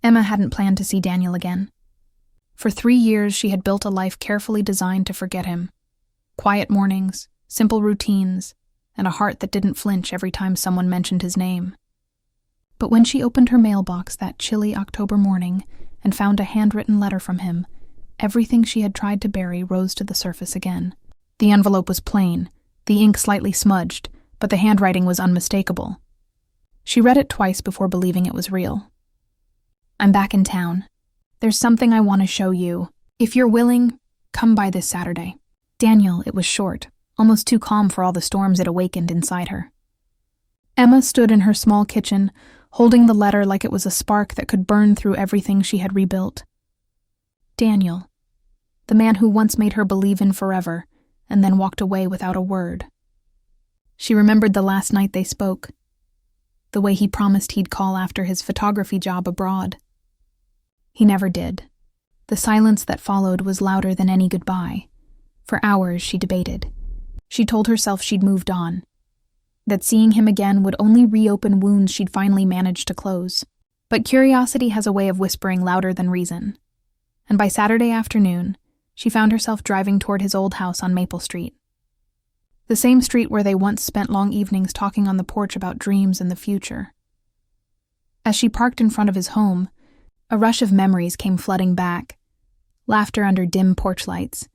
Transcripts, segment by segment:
Emma hadn't planned to see Daniel again. For 3 years, she had built a life carefully designed to forget him. Quiet mornings, simple routines, and a heart that didn't flinch every time someone mentioned his name. But when she opened her mailbox that chilly October morning and found a handwritten letter from him, everything she had tried to bury rose to the surface again. The envelope was plain, the ink slightly smudged, but the handwriting was unmistakable. She read it twice before believing it was real. "I'm back in town. There's something I want to show you. If you're willing, come by this Saturday." Daniel, it was short, almost too calm for all the storms it awakened inside her. Emma stood in her small kitchen, holding the letter like it was a spark that could burn through everything she had rebuilt. Daniel, the man who once made her believe in forever, and then walked away without a word. She remembered the last night they spoke, the way he promised he'd call after his photography job abroad. He never did. The silence that followed was louder than any goodbye. For hours she debated. She told herself she'd moved on, that seeing him again would only reopen wounds she'd finally managed to close. But curiosity has a way of whispering louder than reason. And by Saturday afternoon, she found herself driving toward his old house on Maple Street. The same street where they once spent long evenings talking on the porch about dreams and the future. As she parked in front of his home, a rush of memories came flooding back. Laughter under dim porch lights,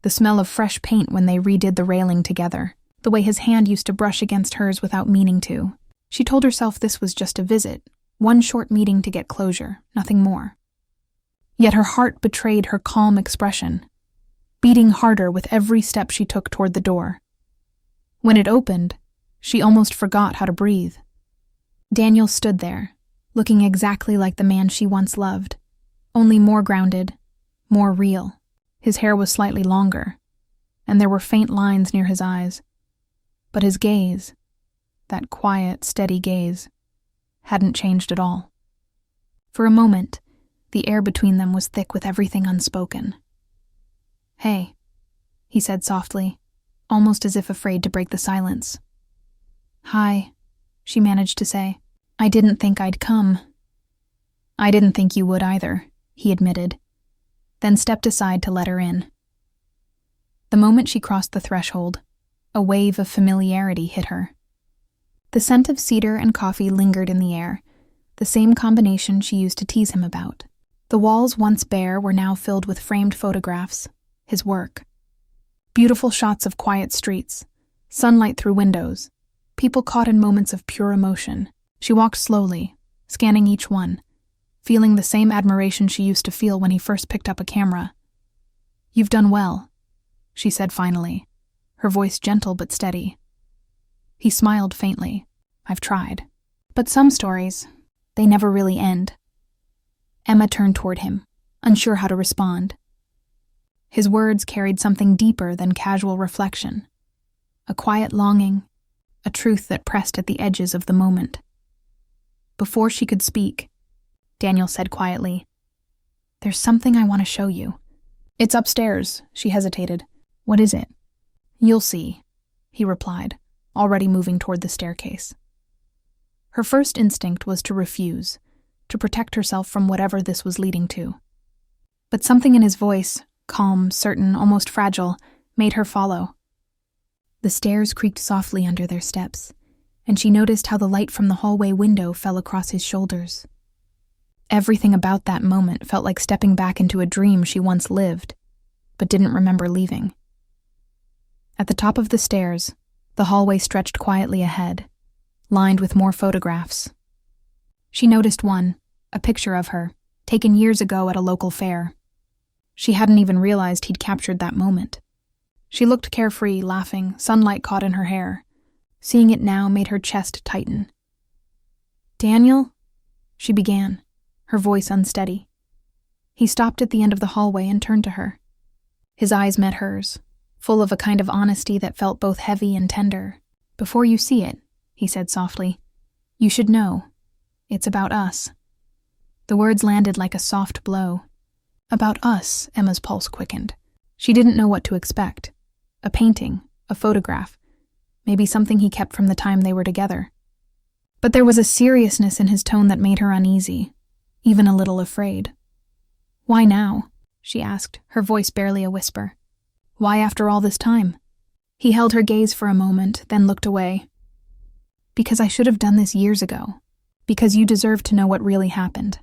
the smell of fresh paint when they redid the railing together, the way his hand used to brush against hers without meaning to. She told herself this was just a visit, one short meeting to get closure, nothing more. Yet her heart betrayed her calm expression, beating harder with every step she took toward the door. When it opened, she almost forgot how to breathe. Daniel stood there, looking exactly like the man she once loved, only more grounded, more real. His hair was slightly longer, and there were faint lines near his eyes. But his gaze, that quiet, steady gaze, hadn't changed at all. For a moment, the air between them was thick with everything unspoken. "Hey," he said softly, almost as if afraid to break the silence. "Hi," she managed to say. "I didn't think I'd come." "I didn't think you would either," he admitted, then stepped aside to let her in. The moment she crossed the threshold, a wave of familiarity hit her. The scent of cedar and coffee lingered in the air, the same combination she used to tease him about. The walls once bare were now filled with framed photographs, his work. Beautiful shots of quiet streets, sunlight through windows, people caught in moments of pure emotion. She walked slowly, scanning each one, feeling the same admiration she used to feel when he first picked up a camera. "You've done well," she said finally, her voice gentle but steady. He smiled faintly. "I've tried. But some stories, they never really end." Emma turned toward him, unsure how to respond. His words carried something deeper than casual reflection, a quiet longing, a truth that pressed at the edges of the moment. Before she could speak, Daniel said quietly, "There's something I want to show you." "It's upstairs," she hesitated. "What is it?" "You'll see," he replied, already moving toward the staircase. Her first instinct was to refuse, to protect herself from whatever this was leading to. But something in his voice, calm, certain, almost fragile, made her follow. The stairs creaked softly under their steps, and she noticed how the light from the hallway window fell across his shoulders. Everything about that moment felt like stepping back into a dream she once lived, but didn't remember leaving. At the top of the stairs, the hallway stretched quietly ahead, lined with more photographs. She noticed one, a picture of her, taken years ago at a local fair. She hadn't even realized he'd captured that moment. She looked carefree, laughing, sunlight caught in her hair. Seeing it now made her chest tighten. "Daniel?" she began, her voice unsteady. He stopped at the end of the hallway and turned to her. His eyes met hers, full of a kind of honesty that felt both heavy and tender. "Before you see it," he said softly, "you should know. It's about us." The words landed like a soft blow. About us, Emma's pulse quickened. She didn't know what to expect. A painting, a photograph, maybe something he kept from the time they were together. But there was a seriousness in his tone that made her uneasy, even a little afraid. "Why now?" she asked, her voice barely a whisper. "Why after all this time?" He held her gaze for a moment, then looked away. "Because I should have done this years ago. Because you deserve to know what really happened."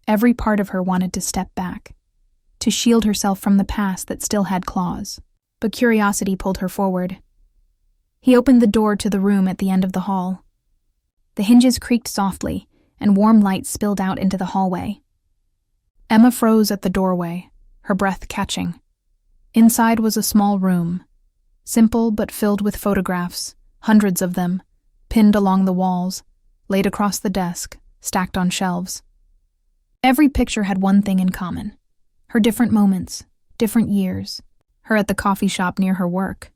Every part of her wanted to step back, to shield herself from the past that still had claws, but curiosity pulled her forward. He opened the door to the room at the end of the hall. The hinges creaked softly, and warm light spilled out into the hallway. Emma froze at the doorway, her breath catching. Inside was a small room, simple but filled with photographs, hundreds of them, pinned along the walls, laid across the desk, stacked on shelves. Every picture had one thing in common: her different moments, different years, her at the coffee shop near her work,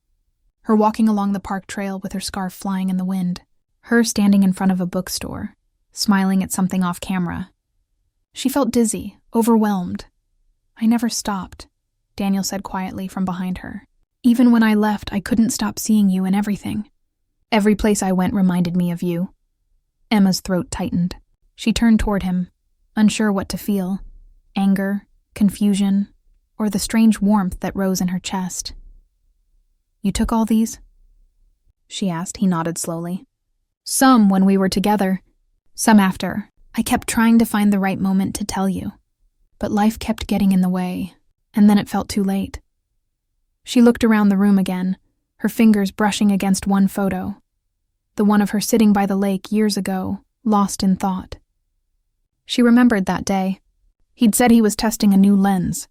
her walking along the park trail with her scarf flying in the wind, her standing in front of a bookstore, smiling at something off camera. She felt dizzy, overwhelmed. "I never stopped," Daniel said quietly from behind her. "Even when I left, I couldn't stop seeing you in everything. Every place I went reminded me of you." Emma's throat tightened. She turned toward him, unsure what to feel: anger, confusion, or the strange warmth that rose in her chest. "You took all these?" she asked. He nodded slowly. "Some when we were together, some after. I kept trying to find the right moment to tell you, but life kept getting in the way, and then it felt too late." She looked around the room again, her fingers brushing against one photo, the one of her sitting by the lake years ago, lost in thought. She remembered that day. He'd said he was testing a new lens.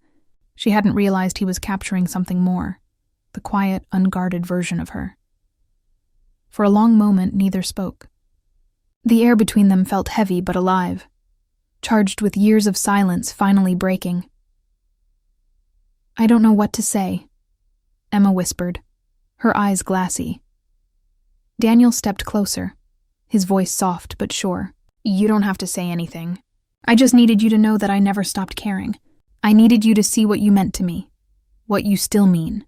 She hadn't realized he was capturing something more, the quiet, unguarded version of her. For a long moment, neither spoke. The air between them felt heavy but alive, charged with years of silence finally breaking. "I don't know what to say," Emma whispered, her eyes glassy. Daniel stepped closer, his voice soft but sure. "You don't have to say anything. I just needed you to know that I never stopped caring. I needed you to see what you meant to me, what you still mean."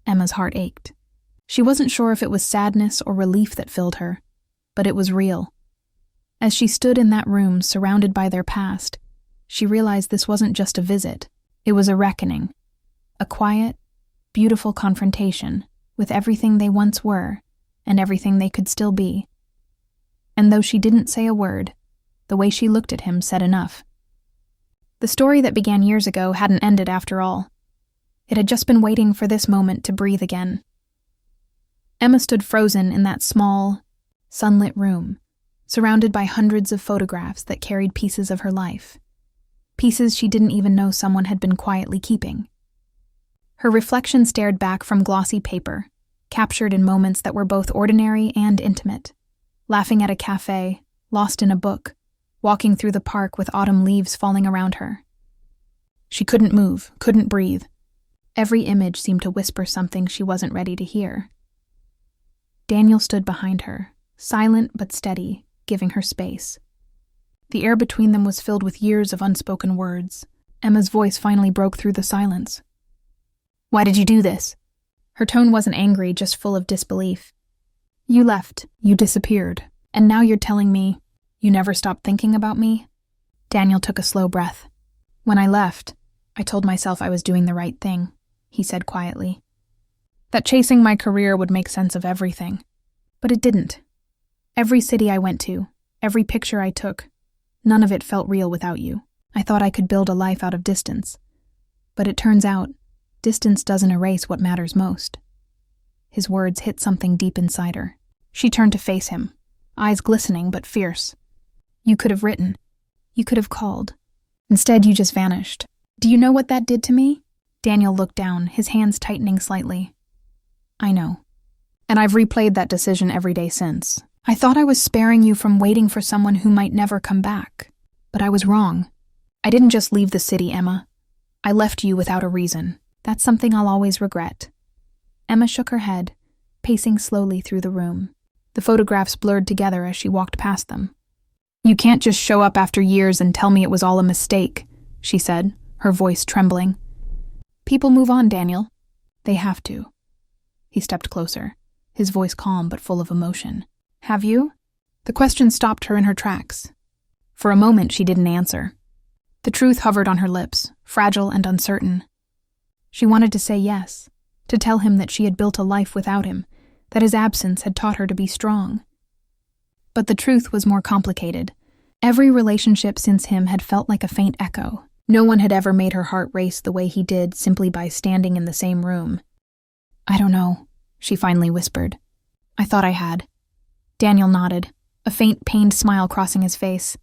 Emma's heart ached. She wasn't sure if it was sadness or relief that filled her, but it was real. As she stood in that room, surrounded by their past, she realized this wasn't just a visit. It was a reckoning, a quiet, beautiful confrontation with everything they once were and everything they could still be. And though she didn't say a word, the way she looked at him said enough. The story that began years ago hadn't ended after all. It had just been waiting for this moment to breathe again. Emma stood frozen in that small, sunlit room, surrounded by hundreds of photographs that carried pieces of her life, pieces she didn't even know someone had been quietly keeping. Her reflection stared back from glossy paper, captured in moments that were both ordinary and intimate, laughing at a cafe, lost in a book, walking through the park with autumn leaves falling around her. She couldn't move, couldn't breathe. Every image seemed to whisper something she wasn't ready to hear. Daniel stood behind her, silent but steady, giving her space. The air between them was filled with years of unspoken words. Emma's voice finally broke through the silence. "Why did you do this?" Her tone wasn't angry, just full of disbelief. "You left, you disappeared, and now you're telling me you never stopped thinking about me?" Daniel took a slow breath. "When I left, I told myself I was doing the right thing," he said quietly. "That chasing my career would make sense of everything. But it didn't. Every city I went to, every picture I took, none of it felt real without you. I thought I could build a life out of distance. But it turns out, distance doesn't erase what matters most." His words hit something deep inside her. She turned to face him, eyes glistening but fierce. "You could have written. You could have called. Instead, you just vanished. Do you know what that did to me?" Daniel looked down, his hands tightening slightly. "I know. And I've replayed that decision every day since. I thought I was sparing you from waiting for someone who might never come back. But I was wrong. I didn't just leave the city, Emma. I left you without a reason. That's something I'll always regret." Emma shook her head, pacing slowly through the room. The photographs blurred together as she walked past them. "You can't just show up after years and tell me it was all a mistake," she said, her voice trembling. "People move on, Daniel. They have to." He stepped closer, his voice calm but full of emotion. "Have you?" The question stopped her in her tracks. For a moment, she didn't answer. The truth hovered on her lips, fragile and uncertain. She wanted to say yes, to tell him that she had built a life without him, that his absence had taught her to be strong. But the truth was more complicated. Every relationship since him had felt like a faint echo. No one had ever made her heart race the way he did simply by standing in the same room. "I don't know," she finally whispered. "I thought I had." Daniel nodded, a faint, pained smile crossing his face.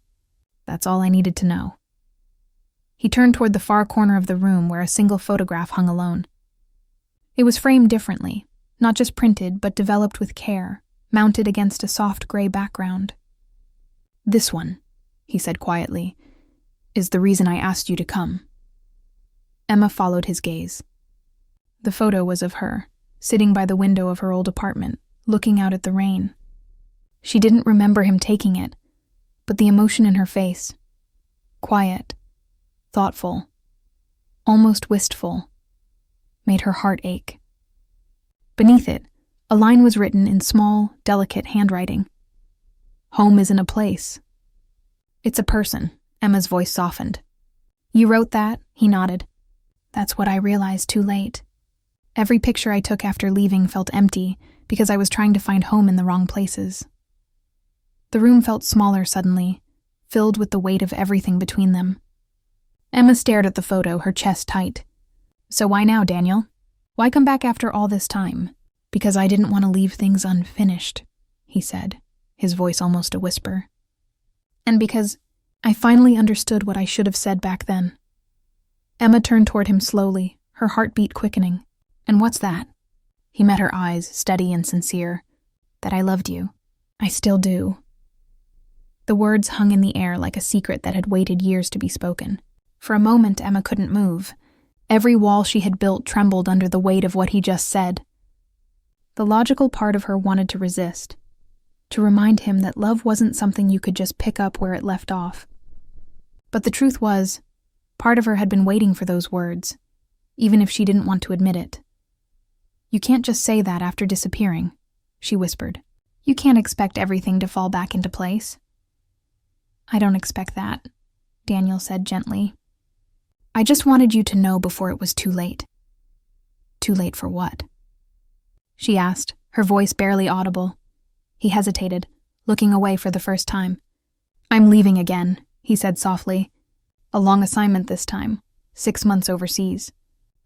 "That's all I needed to know." He turned toward the far corner of the room where a single photograph hung alone. It was framed differently, not just printed, but developed with care, mounted against a soft gray background. "This one," he said quietly, "is the reason I asked you to come." Emma followed his gaze. The photo was of her, sitting by the window of her old apartment, looking out at the rain. She didn't remember him taking it, but the emotion in her face, quiet, thoughtful, almost wistful, made her heart ache. Beneath it, a line was written in small, delicate handwriting. "Home isn't a place. It's a person." Emma's voice softened. "You wrote that?" He nodded. "That's what I realized too late. Every picture I took after leaving felt empty because I was trying to find home in the wrong places." The room felt smaller suddenly, filled with the weight of everything between them. Emma stared at the photo, her chest tight. "So why now, Daniel? Why come back after all this time?" "Because I didn't want to leave things unfinished," he said, his voice almost a whisper. "And because I finally understood what I should have said back then." Emma turned toward him slowly, her heartbeat quickening. "And what's that?" He met her eyes, steady and sincere. "That I loved you. I still do." The words hung in the air like a secret that had waited years to be spoken. For a moment, Emma couldn't move. Every wall she had built trembled under the weight of what he just said. The logical part of her wanted to resist, to remind him that love wasn't something you could just pick up where it left off. But the truth was, part of her had been waiting for those words, even if she didn't want to admit it. "You can't just say that after disappearing," she whispered. "You can't expect everything to fall back into place." "I don't expect that," Daniel said gently. "I just wanted you to know before it was too late." "Too late for what?" she asked, her voice barely audible. He hesitated, looking away for the first time. "I'm leaving again," he said softly. "A long assignment this time, 6 months overseas.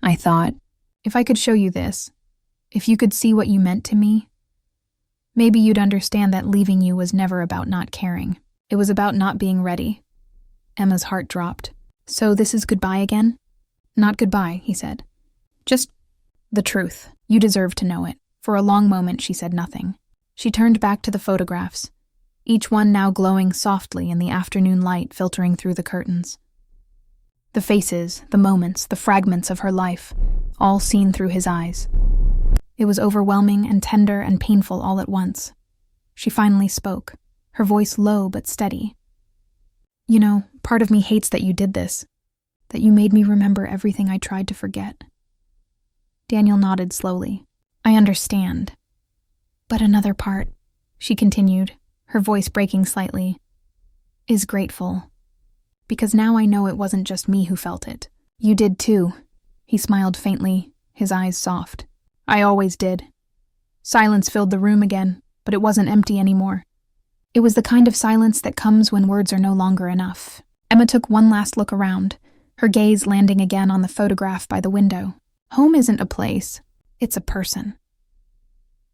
I thought, if I could show you this, if you could see what you meant to me, maybe you'd understand that leaving you was never about not caring. It was about not being ready." Emma's heart dropped. "So this is goodbye again?" "Not goodbye," he said. "Just the truth. You deserve to know it." For a long moment she said nothing. She turned back to the photographs, each one now glowing softly in the afternoon light filtering through the curtains. The faces, the moments, the fragments of her life, all seen through his eyes. It was overwhelming and tender and painful all at once. She finally spoke, her voice low but steady. "You know, part of me hates that you did this, that you made me remember everything I tried to forget." Daniel nodded slowly. "I understand. But another part," she continued, her voice breaking slightly, "is grateful. Because now I know it wasn't just me who felt it. You did too." He smiled faintly, his eyes soft. "I always did." Silence filled the room again, but it wasn't empty anymore. It was the kind of silence that comes when words are no longer enough. Emma took one last look around, her gaze landing again on the photograph by the window. Home isn't a place, it's a person.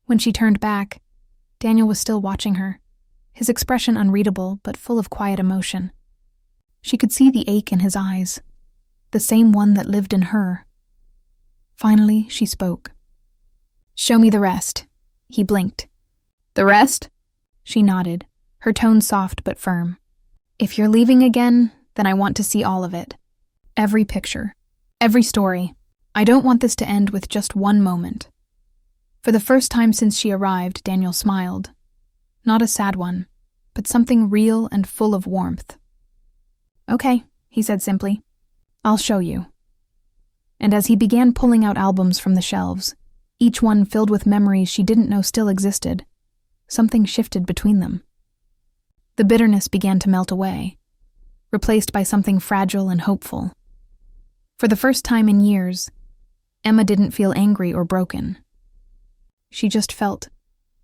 When she turned back, Daniel was still watching her, his expression unreadable but full of quiet emotion. She could see the ache in his eyes, the same one that lived in her. Finally, she spoke. "Show me the rest." He blinked. "The rest?" She nodded, her tone soft but firm. "If you're leaving again, then I want to see all of it. Every picture, every story. I don't want this to end with just one moment." For the first time since she arrived, Daniel smiled. Not a sad one, but something real and full of warmth. "Okay," he said simply. "I'll show you." And as he began pulling out albums from the shelves, each one filled with memories she didn't know still existed, something shifted between them. The bitterness began to melt away, replaced by something fragile and hopeful. For the first time in years, Emma didn't feel angry or broken. She just felt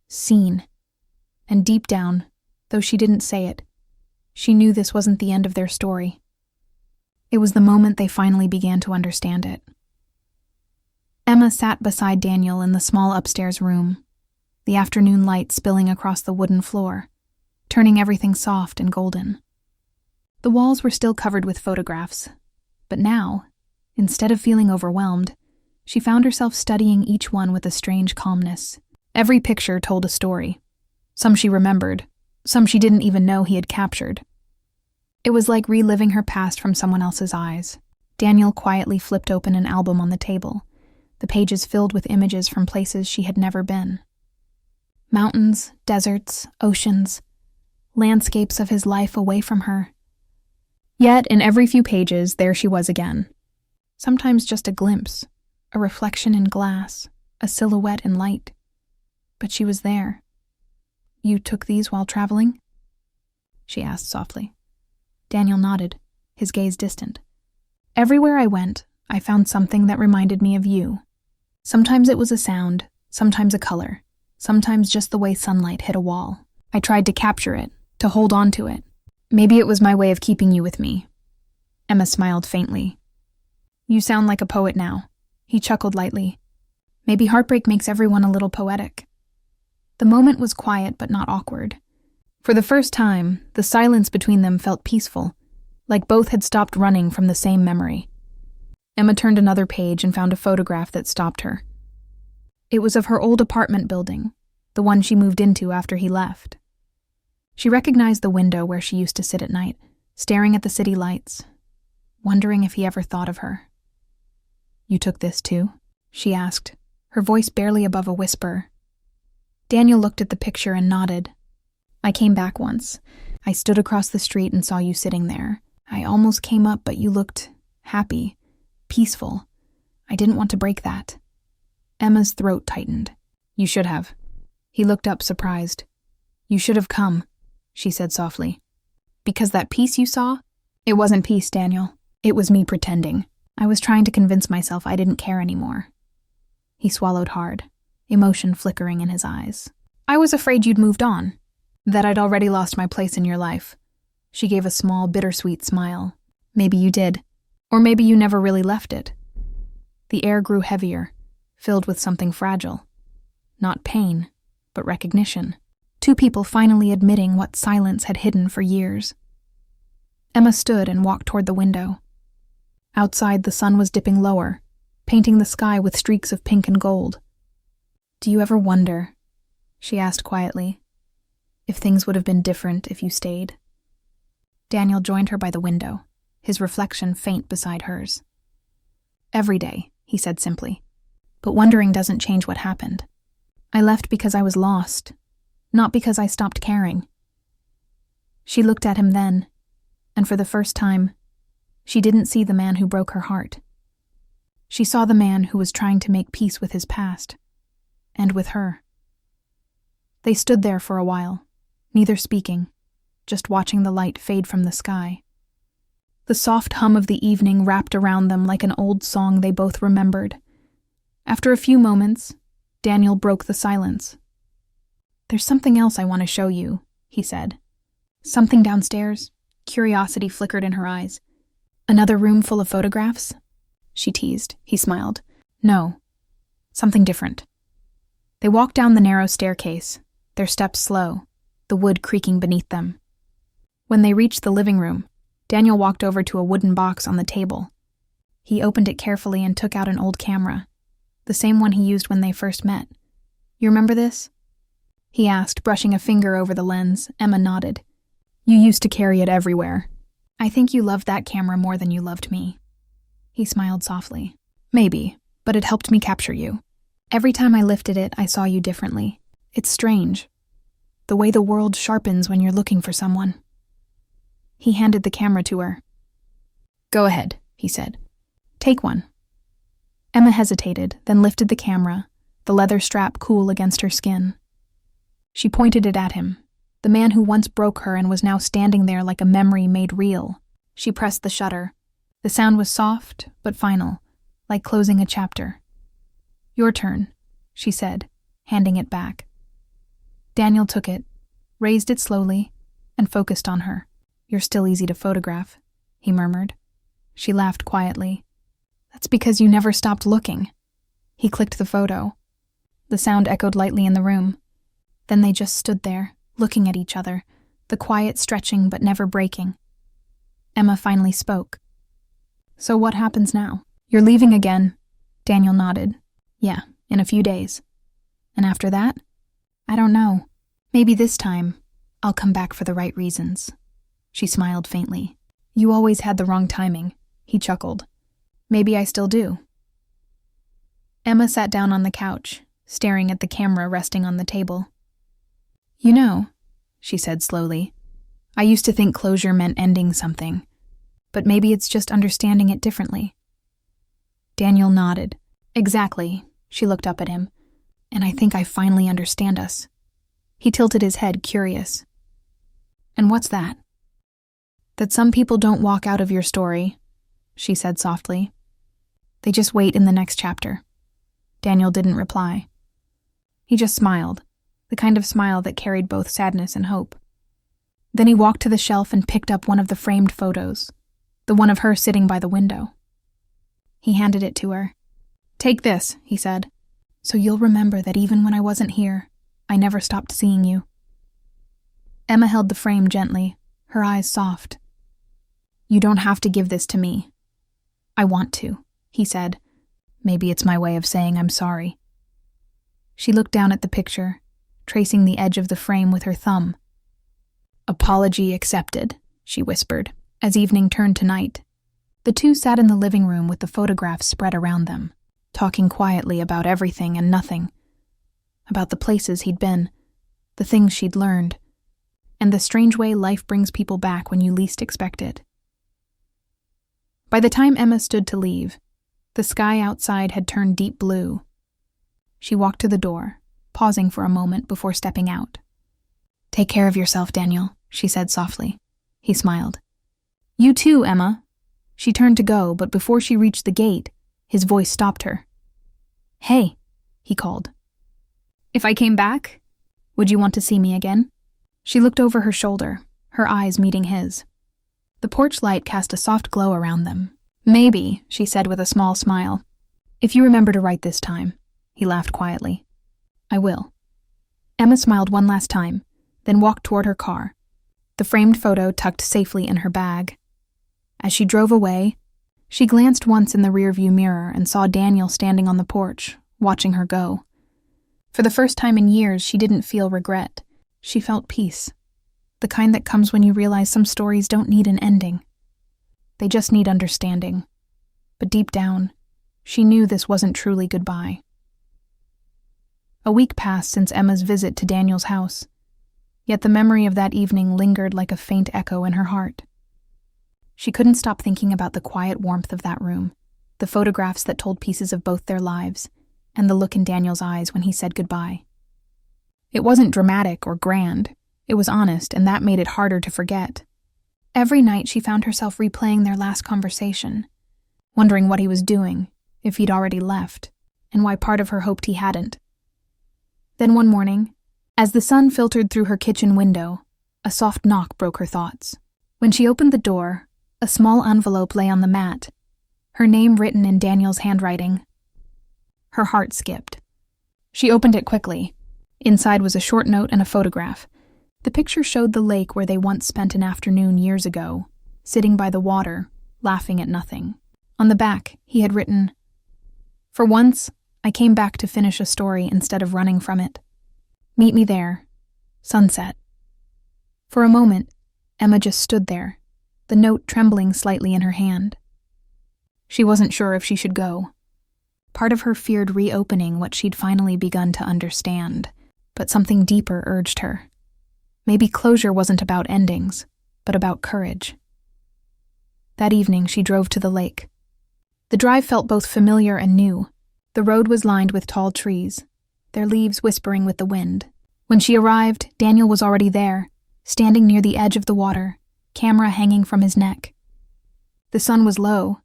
seen. And deep down, though she didn't say it, she knew this wasn't the end of their story. It was the moment they finally began to understand it. Emma sat beside Daniel in the small upstairs room, the afternoon light spilling across the wooden floor, turning everything soft and golden. The walls were still covered with photographs, but now, instead of feeling overwhelmed, she found herself studying each one with a strange calmness. Every picture told a story. Some she remembered, some she didn't even know he had captured. It was like reliving her past from someone else's eyes. Daniel quietly flipped open an album on the table, the pages filled with images from places she had never been. Mountains, deserts, oceans, landscapes of his life away from her. Yet, in every few pages, there she was again. Sometimes just a glimpse, a reflection in glass, a silhouette in light. But she was there. "You took these while traveling?" she asked softly. Daniel nodded, his gaze distant. "Everywhere I went, I found something that reminded me of you. Sometimes it was a sound, sometimes a color, sometimes just the way sunlight hit a wall. I tried to capture it, to hold on to it. Maybe it was my way of keeping you with me." Emma smiled faintly. "You sound like a poet now." He chuckled lightly. "Maybe heartbreak makes everyone a little poetic." The moment was quiet but not awkward. For the first time, the silence between them felt peaceful, like both had stopped running from the same memory. Emma turned another page and found a photograph that stopped her. It was of her old apartment building, the one she moved into after he left. She recognized the window where she used to sit at night, staring at the city lights, wondering if he ever thought of her. "You took this too?" she asked, her voice barely above a whisper. Daniel looked at the picture and nodded. "I came back once. I stood across the street and saw you sitting there. I almost came up, but you looked happy, peaceful. I didn't want to break that." Emma's throat tightened. "You should have." He looked up surprised. "You should have come," she said softly. "Because that peace you saw? It wasn't peace, Daniel. It was me pretending. I was trying to convince myself I didn't care anymore." He swallowed hard, emotion flickering in his eyes. "I was afraid you'd moved on, that I'd already lost my place in your life." She gave a small, bittersweet smile. "Maybe you did. Or maybe you never really left it." The air grew heavier, filled with something fragile. Not pain, but recognition. Two people finally admitting what silence had hidden for years. Emma stood and walked toward the window. Outside, the sun was dipping lower, painting the sky with streaks of pink and gold. "Do you ever wonder," she asked quietly, "if things would have been different if you stayed?" Daniel joined her by the window, his reflection faint beside hers. "Every day," he said simply, "but wondering doesn't change what happened. I left because I was lost, not because I stopped caring." She looked at him then, and for the first time, she didn't see the man who broke her heart. She saw the man who was trying to make peace with his past, and with her. They stood there for a while, neither speaking, just watching the light fade from the sky. The soft hum of the evening wrapped around them like an old song they both remembered. After a few moments, Daniel broke the silence. "There's something else I want to show you," he said. "Something downstairs?" Curiosity flickered in her eyes. "Another room full of photographs?" she teased. He smiled. "No, something different." They walked down the narrow staircase, their steps slow, the wood creaking beneath them. When they reached the living room, Daniel walked over to a wooden box on the table. He opened it carefully and took out an old camera, the same one he used when they first met. "You remember this?" he asked, brushing a finger over the lens. Emma nodded. "You used to carry it everywhere. I think you loved that camera more than you loved me." He smiled softly. "Maybe, but it helped me capture you. Every time I lifted it, I saw you differently. It's strange, the way the world sharpens when you're looking for someone." He handed the camera to her. "Go ahead," he said. "Take one." Emma hesitated, then lifted the camera, the leather strap cool against her skin. She pointed it at him, the man who once broke her and was now standing there like a memory made real. She pressed the shutter. The sound was soft, but final, like closing a chapter. "Your turn," she said, handing it back. Daniel took it, raised it slowly, and focused on her. "You're still easy to photograph," he murmured. She laughed quietly. "That's because you never stopped looking." He clicked the photo. The sound echoed lightly in the room. Then they just stood there, looking at each other, the quiet stretching but never breaking. Emma finally spoke. "So what happens now?" "You're leaving again." Daniel nodded. "Yeah, in a few days." "And after that?" "I don't know. Maybe this time, I'll come back for the right reasons." She smiled faintly. "You always had the wrong timing," he chuckled. "Maybe I still do." Emma sat down on the couch, staring at the camera resting on the table. "You know," she said slowly, "I used to think closure meant ending something, but maybe it's just understanding it differently." Daniel nodded. "Exactly." She looked up at him. "And I think I finally understand us." He tilted his head, curious. "And what's that?" "That some people don't walk out of your story," she said softly. "They just wait in the next chapter." Daniel didn't reply. He just smiled, the kind of smile that carried both sadness and hope. Then he walked to the shelf and picked up one of the framed photos, the one of her sitting by the window. He handed it to her. "Take this," he said, "so you'll remember that even when I wasn't here, I never stopped seeing you." Emma held the frame gently, her eyes soft. "You don't have to give this to me." "I want to," he said. "Maybe it's my way of saying I'm sorry." She looked down at the picture, tracing the edge of the frame with her thumb. "Apology accepted," she whispered, as evening turned to night. The two sat in the living room with the photographs spread around them, talking quietly about everything and nothing. About the places he'd been, the things she'd learned, and the strange way life brings people back when you least expect it. By the time Emma stood to leave, the sky outside had turned deep blue. She walked to the door, pausing for a moment before stepping out. "Take care of yourself, Daniel," she said softly. He smiled. "You too, Emma." She turned to go, but before she reached the gate, his voice stopped her. "Hey," he called. "If I came back, would you want to see me again?" She looked over her shoulder, her eyes meeting his. The porch light cast a soft glow around them. "Maybe," she said with a small smile. "If you remember to write this time." He laughed quietly. "I will." Emma smiled one last time, then walked toward her car, the framed photo tucked safely in her bag. As she drove away, she glanced once in the rearview mirror and saw Daniel standing on the porch, watching her go. For the first time in years, she didn't feel regret. She felt peace, the kind that comes when you realize some stories don't need an ending. They just need understanding. But deep down, she knew this wasn't truly goodbye. A week passed since Emma's visit to Daniel's house, yet the memory of that evening lingered like a faint echo in her heart. She couldn't stop thinking about the quiet warmth of that room, the photographs that told pieces of both their lives, and the look in Daniel's eyes when he said goodbye. It wasn't dramatic or grand, it was honest, and that made it harder to forget. Every night she found herself replaying their last conversation, wondering what he was doing, if he'd already left, and why part of her hoped he hadn't. Then one morning, as the sun filtered through her kitchen window, a soft knock broke her thoughts. When she opened the door, a small envelope lay on the mat, her name written in Daniel's handwriting. Her heart skipped. She opened it quickly. Inside was a short note and a photograph. The picture showed the lake where they once spent an afternoon years ago, sitting by the water, laughing at nothing. On the back, he had written, "For once, I came back to finish a story instead of running from it. Meet me there. Sunset." For a moment, Emma just stood there, the note trembling slightly in her hand. She wasn't sure if she should go. Part of her feared reopening what she'd finally begun to understand, but something deeper urged her. Maybe closure wasn't about endings, but about courage. That evening, she drove to the lake. The drive felt both familiar and new. The road was lined with tall trees, their leaves whispering with the wind. When she arrived, Daniel was already there, standing near the edge of the water, camera hanging from his neck. The sun was low,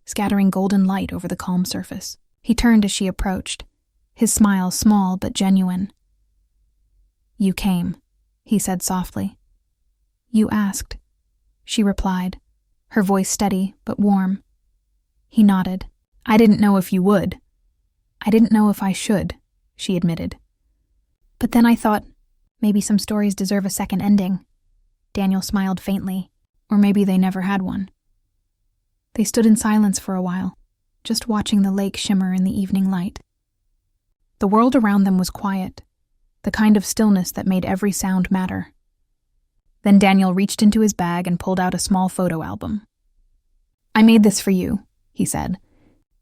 scattering golden light over the calm surface. He turned as she approached, his smile small but genuine. "You came," he said softly. "You asked," she replied, her voice steady but warm. He nodded. "I didn't know if you would. I didn't know if I should," she admitted. "But then I thought, maybe some stories deserve a second ending." Daniel smiled faintly, or maybe they never had one. They stood in silence for a while, just watching the lake shimmer in the evening light. The world around them was quiet, the kind of stillness that made every sound matter. Then Daniel reached into his bag and pulled out a small photo album. "I made this for you," he said.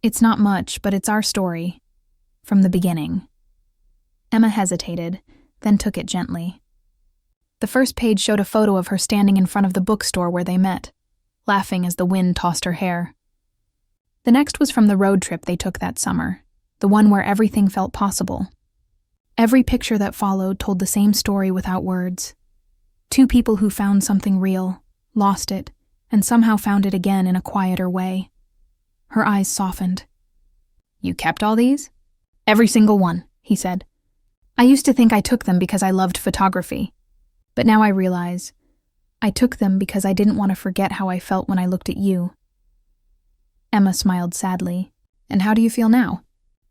"It's not much, but it's our story. From the beginning." Emma hesitated, then took it gently. The first page showed a photo of her standing in front of the bookstore where they met, laughing as the wind tossed her hair. The next was from the road trip they took that summer, the one where everything felt possible. Every picture that followed told the same story without words. Two people who found something real, lost it, and somehow found it again in a quieter way. Her eyes softened. "You kept all these?" "Every single one," he said. "I used to think I took them because I loved photography. But now I realize I took them because I didn't want to forget how I felt when I looked at you." Emma smiled sadly. "And how do you feel now?"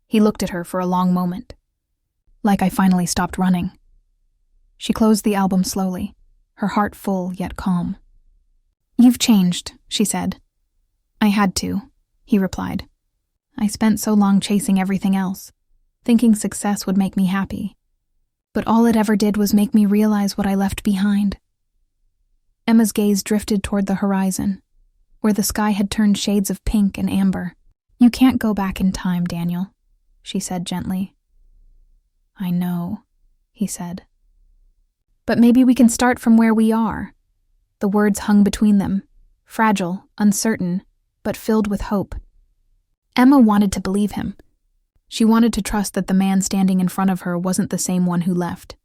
He looked at her for a long moment. "Like I finally stopped running." She closed the album slowly, her heart full yet calm. "You've changed," she said. "I had to," he replied. "I spent so long chasing everything else, thinking success would make me happy. But all it ever did was make me realize what I left behind." Emma's gaze drifted toward the horizon, where the sky had turned shades of pink and amber. "You can't go back in time, Daniel," she said gently. "I know," he said. "But maybe we can start from where we are." The words hung between them, fragile, uncertain, but filled with hope. Emma wanted to believe him. She wanted to trust that the man standing in front of her wasn't the same one who left.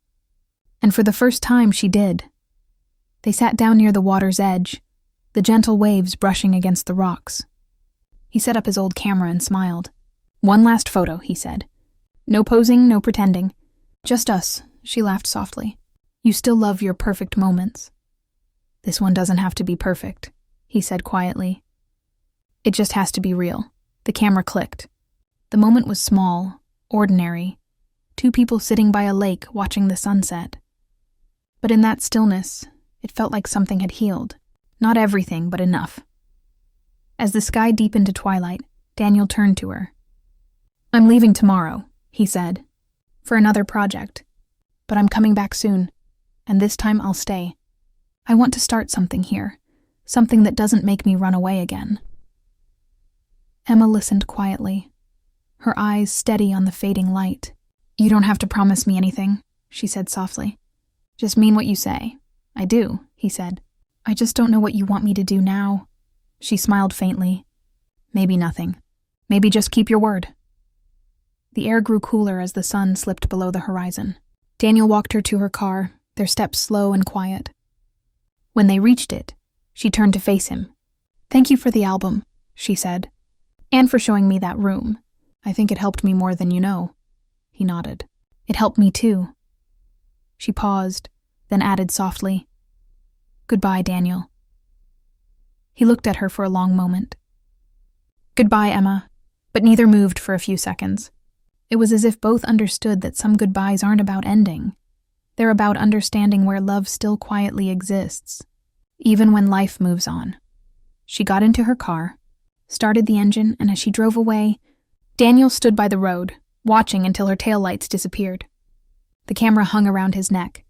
And for the first time, she did. They sat down near the water's edge, the gentle waves brushing against the rocks. He set up his old camera and smiled. "One last photo," he said. "No posing, no pretending. Just us," she laughed softly. "You still love your perfect moments." "This one doesn't have to be perfect," he said quietly. "It just has to be real." The camera clicked. The moment was small, ordinary. Two people sitting by a lake watching the sunset. But in that stillness, it felt like something had healed. Not everything, but enough. As the sky deepened to twilight, Daniel turned to her. "I'm leaving tomorrow," he said, "for another project. But I'm coming back soon, and this time I'll stay. I want to start something here, something that doesn't make me run away again." Emma listened quietly, her eyes steady on the fading light. "You don't have to promise me anything," she said softly. "Just mean what you say." "I do," he said. "I just don't know what you want me to do now." She smiled faintly. "Maybe nothing. Maybe just keep your word." The air grew cooler as the sun slipped below the horizon. Daniel walked her to her car, their steps slow and quiet. When they reached it, she turned to face him. "Thank you for the album," she said, "and for showing me that room. I think it helped me more than you know." He nodded. "It helped me too." She paused, then added softly, "Goodbye, Daniel." He looked at her for a long moment. "Goodbye, Emma," but neither moved for a few seconds. It was as if both understood that some goodbyes aren't about ending. They're about understanding where love still quietly exists, even when life moves on. She got into her car, started the engine, and as she drove away, Daniel stood by the road, watching until her taillights disappeared. The camera hung around his neck,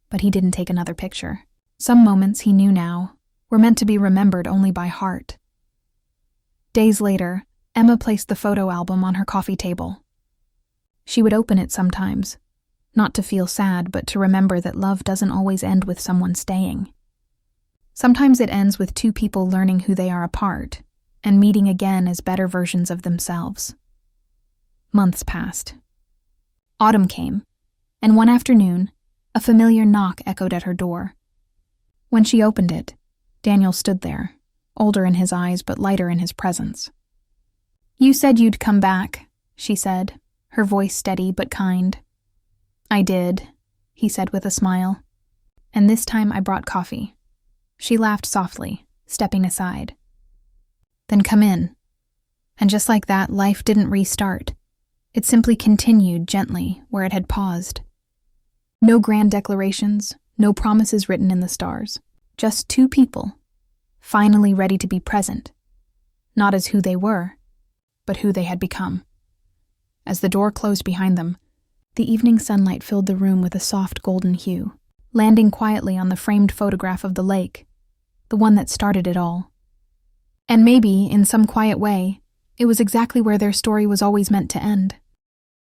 but he didn't take another picture. Some moments, he knew now, were meant to be remembered only by heart. Days later, Emma placed the photo album on her coffee table. She would open it sometimes, not to feel sad, but to remember that love doesn't always end with someone staying. Sometimes it ends with two people learning who they are apart and meeting again as better versions of themselves. Months passed. Autumn came, and one afternoon, a familiar knock echoed at her door. When she opened it, Daniel stood there, older in his eyes but lighter in his presence. "You said you'd come back," she said, her voice steady but kind. "I did," he said with a smile. "And this time I brought coffee." She laughed softly, stepping aside. "Then come in." And just like that, life didn't restart. It simply continued gently where it had paused. No grand declarations, no promises written in the stars. Just two people, finally ready to be present. Not as who they were, but who they had become. As the door closed behind them, the evening sunlight filled the room with a soft golden hue, landing quietly on the framed photograph of the lake, the one that started it all. And maybe, in some quiet way, it was exactly where their story was always meant to end.